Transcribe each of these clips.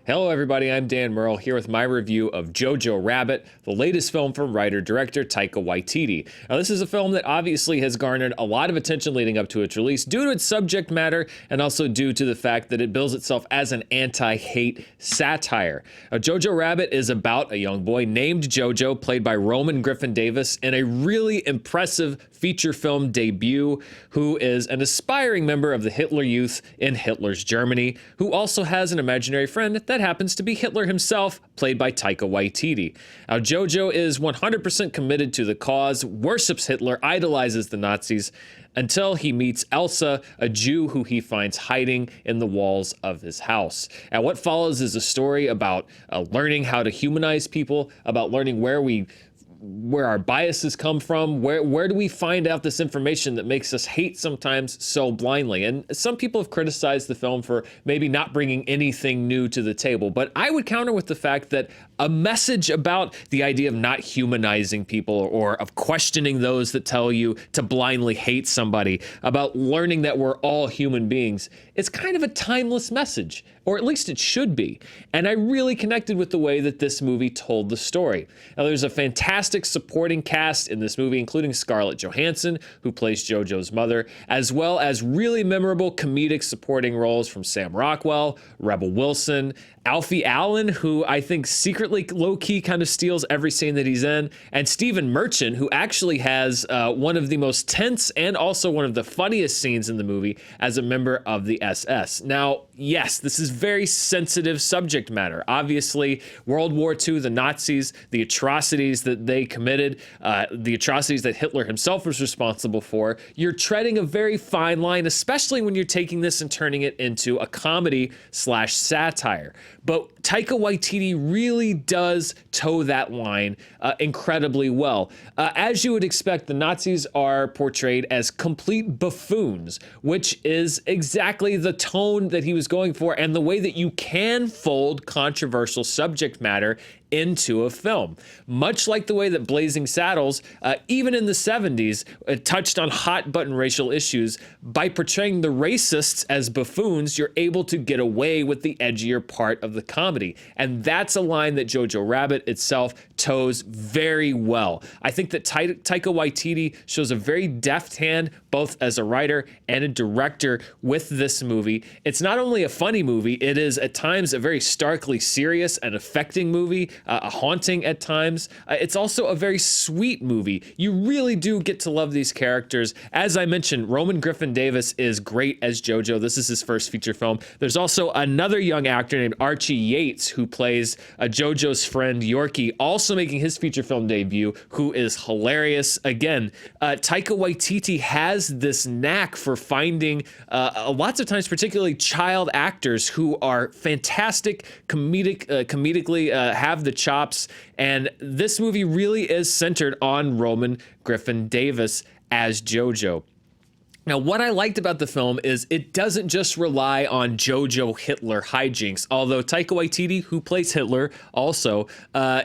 Hello everybody, I'm Dan Murrell here with my review of Jojo Rabbit, the latest film from writer-director Taika Waititi. Now this is a film that obviously has garnered a lot of attention leading up to its release due to its subject matter and also due to the fact that it bills itself as an anti-hate satire. Now, Jojo Rabbit is about a young boy named Jojo, played by Roman Griffin Davis, in a really impressive feature film debut, who is an aspiring member of the Hitler Youth in Hitler's Germany, who also has an imaginary friend that happens to be Hitler himself, played by Taika Waititi. Now, Jojo is 100% committed to the cause, worships Hitler, idolizes the Nazis, until he meets Elsa, a Jew who he finds hiding in the walls of his house. And what follows is a story about learning how to humanize people, about learning where our biases come from, where do we find out this information that makes us hate sometimes so blindly. And some people have criticized the film for maybe not bringing anything new to the table, but I would counter with the fact that a message about the idea of not humanizing people or of questioning those that tell you to blindly hate somebody, about learning that we're all human beings, it's kind of a timeless message, or at least it should be. And I really connected with the way that this movie told the story. Now, there's a fantastic supporting cast in this movie, including Scarlett Johansson, who plays Jojo's mother, as well as really memorable comedic supporting roles from Sam Rockwell, Rebel Wilson, Alfie Allen, who I think secretly low-key kind of steals every scene that he's in, and Stephen Merchant, who actually has one of the most tense and also one of the funniest scenes in the movie as a member of the SS. Now, yes, this is very sensitive subject matter. Obviously, World War II, the Nazis, the atrocities that they committed, the atrocities that Hitler himself was responsible for. You're treading a very fine line, especially when you're taking this and turning it into a comedy/satire. But Taika Waititi really does toe that line incredibly well. As you would expect, the Nazis are portrayed as complete buffoons, which is exactly the tone that he was going for and the way that you can fold controversial subject matter into a film. Much like the way that Blazing Saddles, even in the 70s, touched on hot button racial issues. By portraying the racists as buffoons, you're able to get away with the edgier part of the comedy. And that's a line that Jojo Rabbit itself toes very well. I think that Taika Waititi shows a very deft hand, both as a writer and a director with this movie. It's not only a funny movie, it is at times a very starkly serious and affecting movie, haunting at times. It's also a very sweet movie. You really do get to love these characters. As I mentioned, Roman Griffin Davis is great as Jojo. This is his first feature film. There's also another young actor named Archie Yates who plays Jojo's friend Yorkie, also making his feature film debut, who is hilarious. Again, Taika Waititi has this knack for finding lots of times, particularly child actors who are fantastic comedically, have the chops, and this movie really is centered on Roman Griffin Davis as Jojo. Now, what I liked about the film is it doesn't just rely on Jojo Hitler hijinks, although Taika Waititi, who plays Hitler, also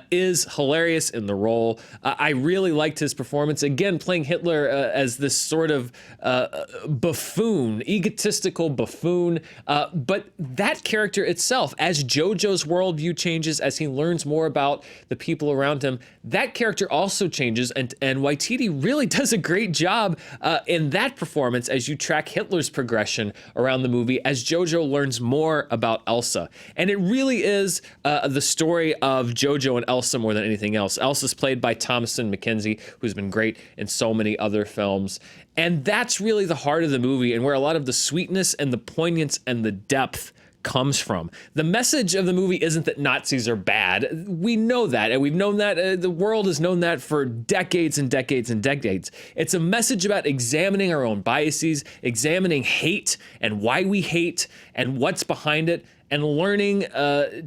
is hilarious in the role. I really liked his performance, again, playing Hitler as this sort of buffoon, egotistical buffoon. But that character itself, as Jojo's worldview changes, as he learns more about the people around him, that character also changes, and Waititi really does a great job in that performance as you track Hitler's progression around the movie as Jojo learns more about Elsa. And it really is the story of Jojo and Elsa more than anything else. Elsa's played by Thomasin McKenzie, who's been great in so many other films. And that's really the heart of the movie and where a lot of the sweetness and the poignance and the depth comes from. The message of the movie isn't that Nazis are bad. We know that, and we've known that, the world has known that for decades and decades and decades. It's a message about examining our own biases, examining hate and why we hate and what's behind it, and learning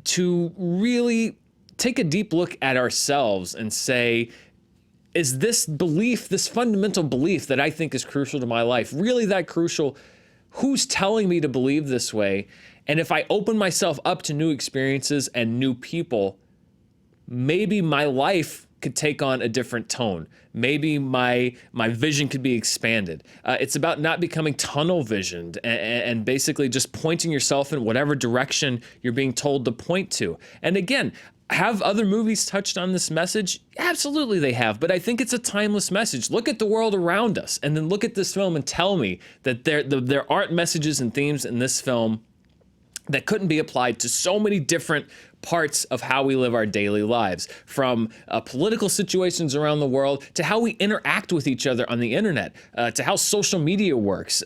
to really take a deep look at ourselves and say, is this belief, this fundamental belief that I think is crucial to my life, really that crucial? Who's telling me to believe this way? And if I open myself up to new experiences and new people, maybe my life could take on a different tone. Maybe my vision could be expanded. It's about not becoming tunnel visioned and basically just pointing yourself in whatever direction you're being told to point to. And again, have other movies touched on this message? Absolutely they have, but I think it's a timeless message. Look at the world around us and then look at this film and tell me that there aren't messages and themes in this film that couldn't be applied to so many different parts of how we live our daily lives, from political situations around the world to how we interact with each other on the internet, to how social media works.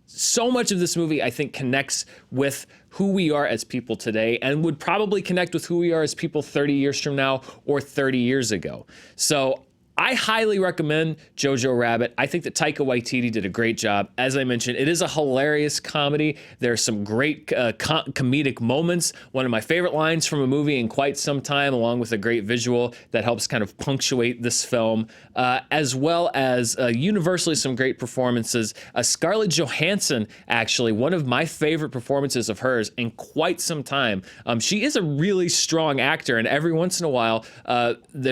So much of this movie, I think, connects with who we are as people today and would probably connect with who we are as people 30 years from now or 30 years ago. So I highly recommend Jojo Rabbit. I think that Taika Waititi did a great job. As I mentioned, it is a hilarious comedy. There's some great comedic moments. One of my favorite lines from a movie in quite some time, along with a great visual that helps kind of punctuate this film, as well as universally some great performances. Scarlett Johansson, actually, one of my favorite performances of hers in quite some time. She is a really strong actor, and every once in a while,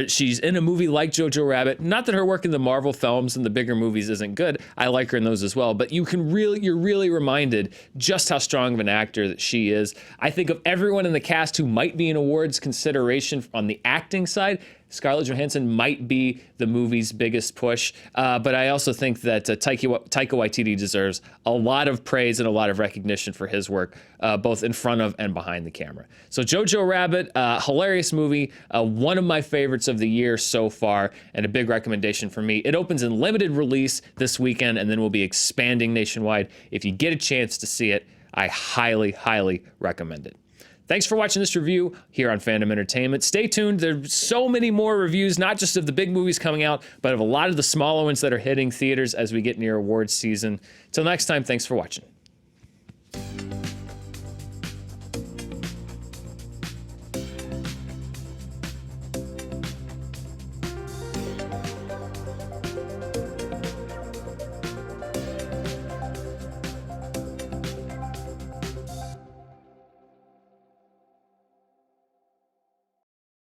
she's in a movie like Jojo Rabbit. Not that her work in the Marvel films and the bigger movies isn't good. I like her in those as well, but you're really reminded just how strong of an actor that she is. I think of everyone in the cast who might be in awards consideration on the acting side, Scarlett Johansson might be the movie's biggest push, but I also think that Taika Waititi deserves a lot of praise and a lot of recognition for his work, both in front of and behind the camera. So Jojo Rabbit, hilarious movie, one of my favorites of the year so far, and a big recommendation for me. It opens in limited release this weekend, and then will be expanding nationwide. If you get a chance to see it, I highly recommend it. Thanks for watching this review here on Fandom Entertainment. Stay tuned. There's so many more reviews, not just of the big movies coming out, but of a lot of the smaller ones that are hitting theaters as we get near awards season. Till next time, thanks for watching.